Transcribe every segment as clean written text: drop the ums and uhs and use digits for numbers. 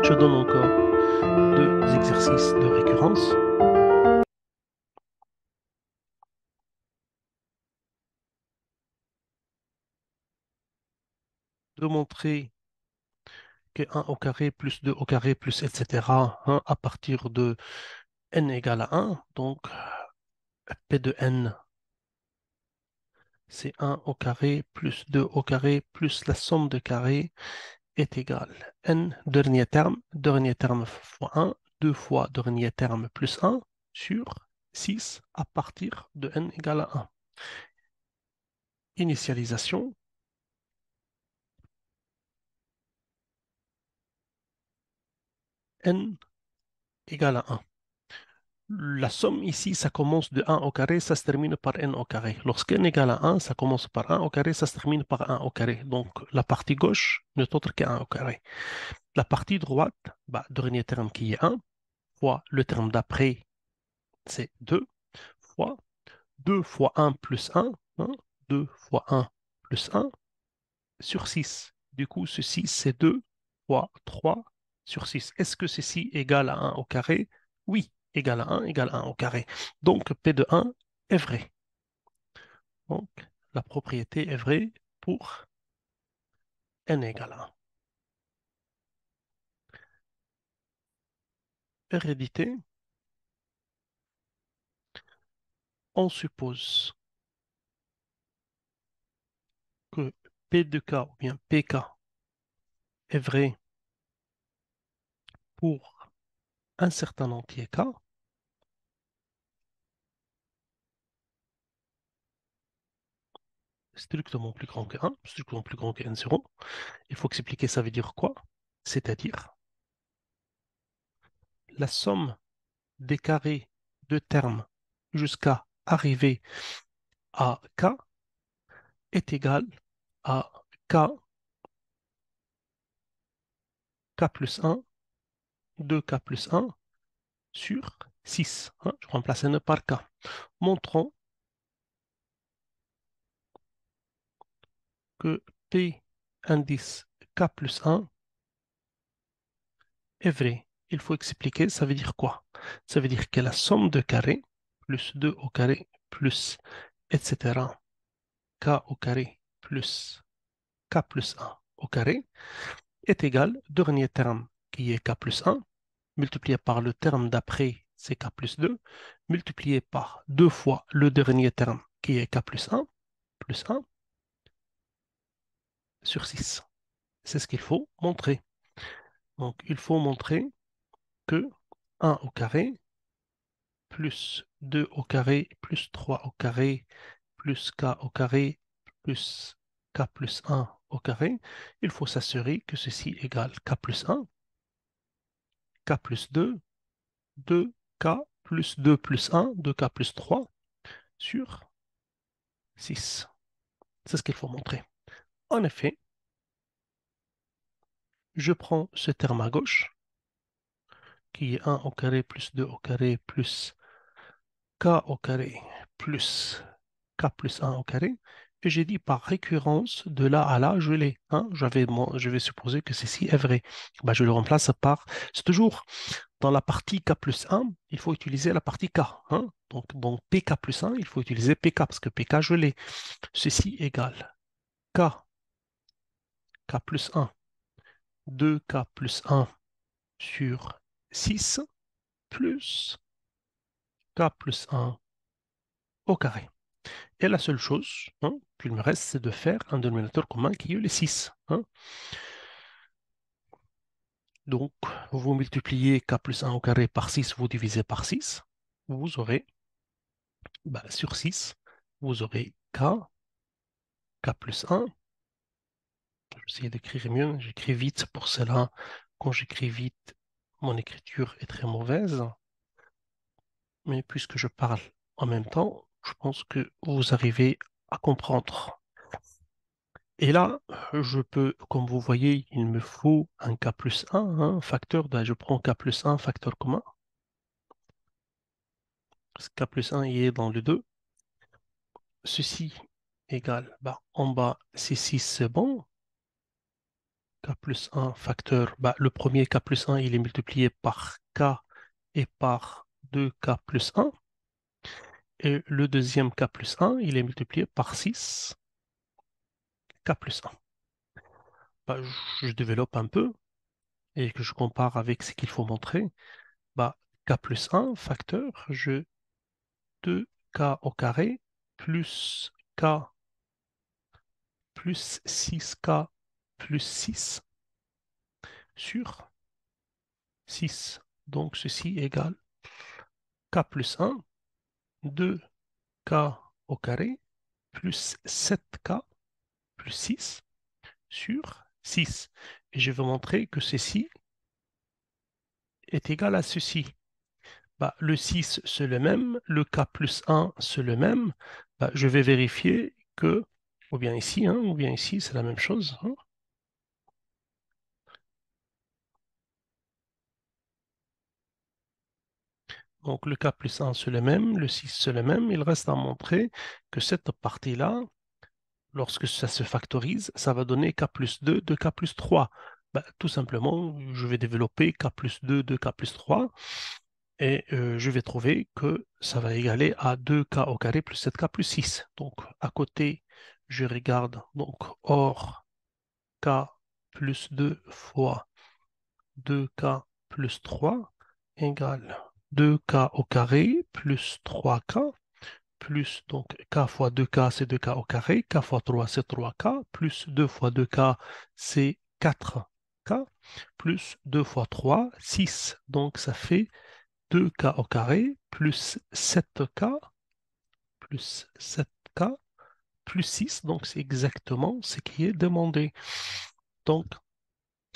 Je donne encore deux exercices de récurrence. De montrer que 1 au carré plus 2 au carré plus etc. hein, à partir de n égale à 1. Donc, P de n, c'est 1 au carré plus 2 au carré plus la somme de carrés est égale n dernier terme fois 1, 2 fois dernier terme plus 1 sur 6 à partir de n égale à 1. Initialisation. N égale à 1. La somme ici, ça commence de 1 au carré, ça se termine par n au carré. Lorsqu'n égale à 1, ça commence par 1 au carré, ça se termine par 1 au carré. Donc, la partie gauche n'est autre que 1 au carré. La partie droite, dernier terme qui est 1, fois le terme d'après, c'est 2, fois 2 fois 1 plus 1, hein, 2 fois 1 plus 1, sur 6. Du coup, ceci, c'est 2 fois 3 sur 6. Est-ce que ceci égale à 1 au carré? Oui, égale à 1, égale à 1 au carré. Donc, P de 1 est vrai. Donc, la propriété est vraie pour n égale à 1. Hérédité, on suppose que P de K ou bien PK est vrai pour un certain entier K, strictement plus grand que 1, strictement plus grand que n0. Il faut expliquer ça veut dire quoi? C'est-à-dire la somme des carrés de termes jusqu'à arriver à K est égale à K plus 1, 2K plus 1 sur 6. Hein, je remplace n par K. Montrons que P indice K plus 1 est vrai. Il faut expliquer, ça veut dire quoi? Ça veut dire que la somme de carrés, plus 2 au carré, plus, etc., K au carré, plus K plus 1 au carré, est égal, dernier terme qui est K plus 1, multiplié par le terme d'après, c'est K plus 2, multiplié par 2 fois le dernier terme qui est K plus 1 sur 6. C'est ce qu'il faut montrer. Donc, il faut montrer que 1 au carré plus 2 au carré plus 3 au carré plus K au carré plus K plus 1 au carré, il faut s'assurer que ceci égale K plus 1, K plus 2, 2K plus 2 plus 1, 2K plus 3 sur 6. C'est ce qu'il faut montrer. En effet, je prends ce terme à gauche, qui est 1 au carré plus 2 au carré plus K au carré plus K plus 1 au carré, et j'ai dit par récurrence, de là à là, je l'ai. Hein? Je vais supposer que ceci est vrai. Je le remplace par... C'est toujours dans la partie K plus 1, il faut utiliser la partie K. Hein? Donc, dans PK plus 1, il faut utiliser PK, parce que PK, je l'ai. Ceci égale K, K plus 1, 2K plus 1 sur 6, plus K plus 1 au carré. Et la seule chose hein, qu'il me reste, c'est de faire un dénominateur commun qui est le 6. Hein. Donc, vous multipliez K plus 1 au carré par 6, vous divisez par 6, vous aurez, sur 6, vous aurez K plus 1. Je vais essayer d'écrire mieux, j'écris vite, pour cela, quand j'écris vite, mon écriture est très mauvaise. Mais puisque je parle en même temps, je pense que vous arrivez à comprendre. Et là, je peux, comme vous voyez, il me faut un K plus 1, hein, facteur, je prends K plus 1, facteur commun. Parce que K plus 1, il est dans le 2. Ceci égale, en bas, c'est 6, c'est bon. k plus 1 facteur, bah, le premier k plus 1, il est multiplié par k et par 2k plus 1. Et le deuxième k plus 1, il est multiplié par 6k plus 1. Bah, je développe un peu et que je compare avec ce qu'il faut montrer. Bah, k plus 1 facteur, je 2k au carré plus k plus 6k plus 6 sur 6. Donc ceci égale k plus 1, 2k au carré plus 7k plus 6 sur 6. Et je vais montrer que ceci est égal à ceci. Bah, le 6, c'est le même. Le k plus 1, c'est le même. Bah, je vais vérifier que, ou bien ici, c'est la même chose. Hein. Donc, le k plus 1, c'est le même. Le 6, c'est le même. Il reste à montrer que cette partie-là, lorsque ça se factorise, ça va donner k plus 2 de k plus 3. Bah, tout simplement, je vais développer k plus 2 de k plus 3. Et je vais trouver que ça va égaler à 2k au carré plus 7k plus 6. Donc, à côté, je regarde, donc, or k plus 2 fois 2k plus 3 égale 2k au carré plus 3k plus, donc, k fois 2k, c'est 2k au carré, k fois 3, c'est 3k, plus 2 fois 2k, c'est 4k, plus 2 fois 3, 6. Donc, ça fait 2k au carré plus 7k plus 7k plus 6. Donc, c'est exactement ce qui est demandé. Donc,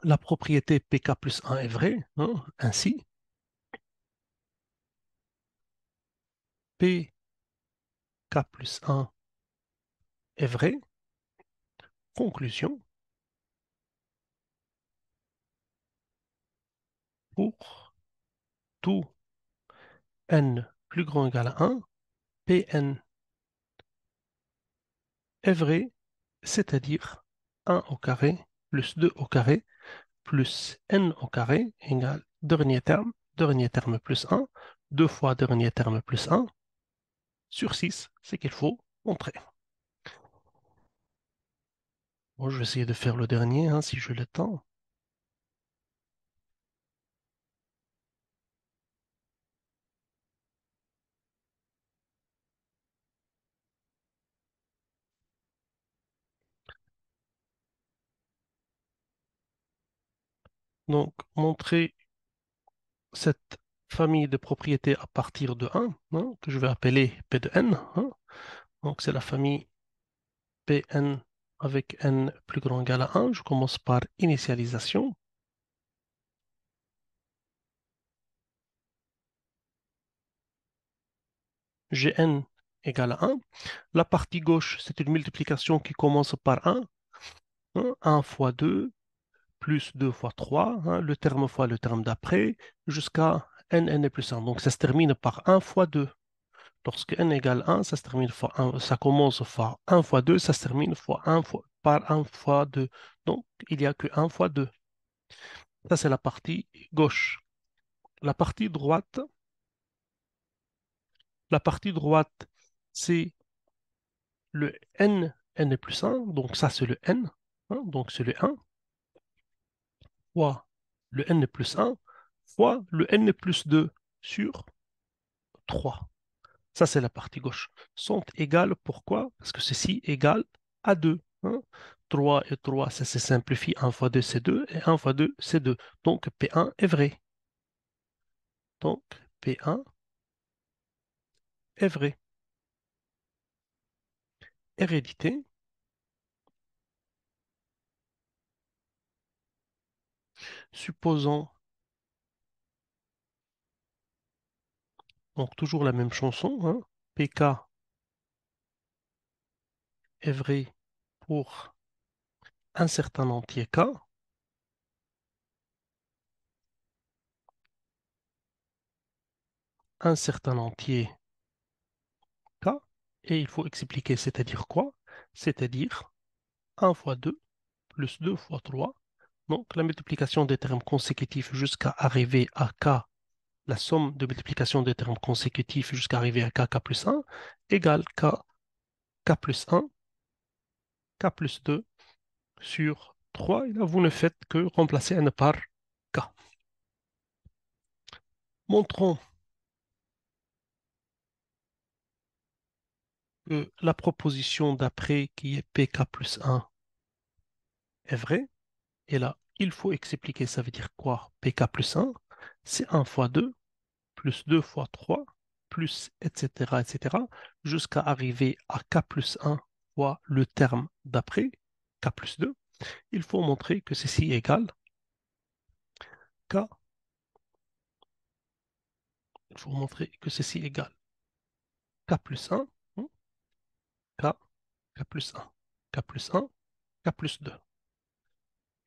la propriété pk plus 1 est vraie. Hein, ainsi, pk plus 1 est vrai. Conclusion, pour tout n plus grand ou égal à 1, Pn est vrai, c'est-à-dire 1 au carré plus 2 au carré plus n au carré égale dernier terme plus 1, 2 fois dernier terme plus 1 sur 6, c'est qu'il faut montrer. Bon, je vais essayer de faire le dernier, hein, si je le temps. Donc, montrer cette famille de propriétés à partir de 1, hein, que je vais appeler P de n. Hein. Donc, c'est la famille Pn avec n plus grand ou égal à 1. Je commence par initialisation. Gn égale à 1. La partie gauche, c'est une multiplication qui commence par 1. Hein, 1 fois 2, plus 2 fois 3, hein, le terme fois le terme d'après, jusqu'à n est plus 1. Donc ça se termine par 1 fois 2. Lorsque n égale 1, ça se termine par 1, ça commence par 1 fois 2, ça se termine par 1 fois 2. Donc il n'y a que 1 fois 2. Ça, c'est la partie gauche. La partie droite, la partie droite, c'est le n est plus 1, donc ça c'est le n, hein, donc c'est le 1, fois le n est plus 1, fois le n est plus 2 sur 3. Ça c'est la partie gauche. Sont égales, pourquoi? Parce que ceci égale à 2. Hein. 3 et 3, ça se simplifie, 1 fois 2 c'est 2, et 1 fois 2 c'est 2. Donc P1 est vrai. Donc P1 est vrai. Hérédité, supposons donc toujours la même chanson, hein. PK est vrai pour un certain entier K, un certain entier K, et il faut expliquer, c'est-à-dire quoi? C'est-à-dire 1 fois 2 plus 2 fois 3 Donc, la multiplication des termes consécutifs jusqu'à arriver à k, la somme de multiplication des termes consécutifs jusqu'à arriver à k plus 1 égale k plus 1, k plus 2 sur 3. Et là, vous ne faites que remplacer n par k. Montrons que la proposition d'après, qui est pk plus 1, est vraie. Et là, il faut expliquer, ça veut dire quoi? Pk plus 1, c'est 1 fois 2, plus 2 fois 3, plus, etc., jusqu'à arriver à k plus 1 fois le terme d'après, k plus 2. Il faut montrer que ceci égale k. Il faut montrer que ceci égale k plus 1, k, k plus 1, k plus 1, k plus 2.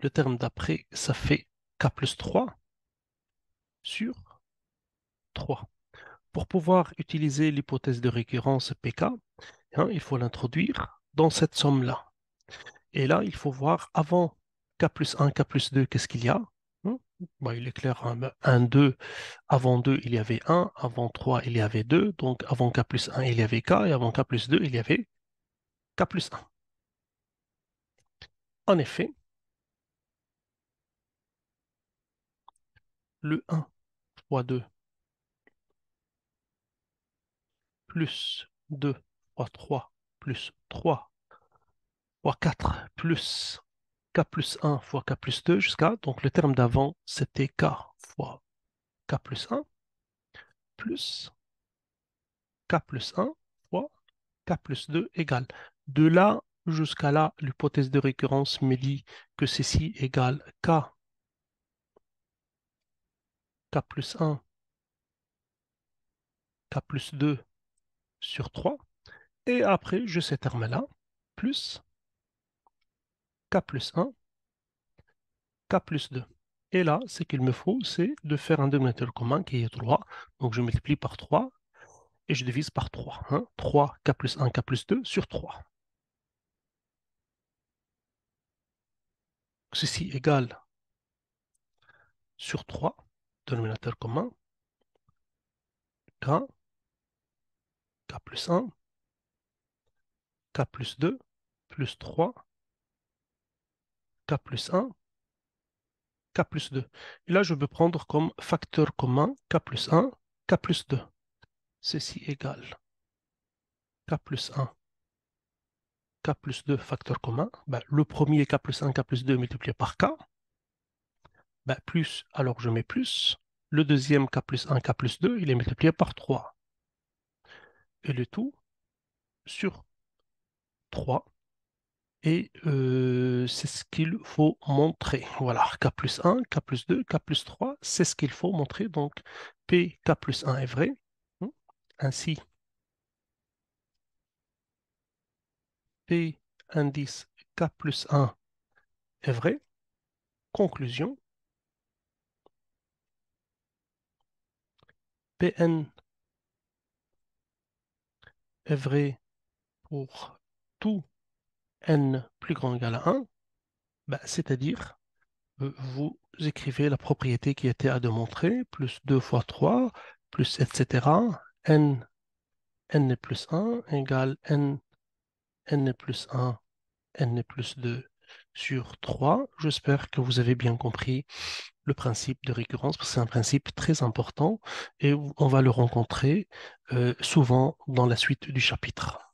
Le terme d'après, ça fait k plus 3 sur 3. Pour pouvoir utiliser l'hypothèse de récurrence pk, hein, il faut l'introduire dans cette somme-là. Et là, il faut voir avant k plus 1, k plus 2, qu'est-ce qu'il y a? Hein. Bah, il est clair, hein, 1, 2, avant 2, il y avait 1, avant 3, il y avait 2, donc avant k plus 1, il y avait k, et avant k plus 2, il y avait k plus 1. En effet, le 1 fois 2 plus 2 fois 3 plus 3 fois 4 plus k plus 1 fois k plus 2 jusqu'à, donc le terme d'avant, c'était k fois k plus 1 plus k plus 1 fois k plus 2 égale. De là jusqu'à là, l'hypothèse de récurrence me dit que ceci égale k plus 1, k plus 2 sur 3. Et après, je ces termes-là, plus k plus 1, k plus 2. Et là, ce qu'il me faut, c'est de faire un dénominateur commun qui est 3. Donc, je multiplie par 3 et je divise par 3. Hein. 3, k plus 1, k plus 2 sur 3. Ceci égale sur 3, dénominateur commun, k, k plus 1, k plus 2, plus 3, k plus 1, k plus 2. Et là, je veux prendre comme facteur commun k plus 1, k plus 2. Ceci égale k plus 1, k plus 2 facteur commun. Ben, le premier k plus 1, k plus 2 multiplié par k. Ben, plus, alors je mets plus. Le deuxième k plus 1, k plus 2, il est multiplié par 3. Et le tout sur 3. Et c'est ce qu'il faut montrer. Voilà, k plus 1, k plus 2, k plus 3, c'est ce qu'il faut montrer. Donc, p k plus 1 est vrai. Ainsi, p indice k plus 1 est vrai. Conclusion, Pn est vrai pour tout n plus grand ou égal à 1, ben, c'est-à-dire vous écrivez la propriété qui était à démontrer, plus 2 fois 3, plus etc. n plus 1 égale n plus 1, n plus 2 sur 3. J'espère que vous avez bien compris le principe de récurrence, parce que c'est un principe très important et on va le rencontrer souvent dans la suite du chapitre.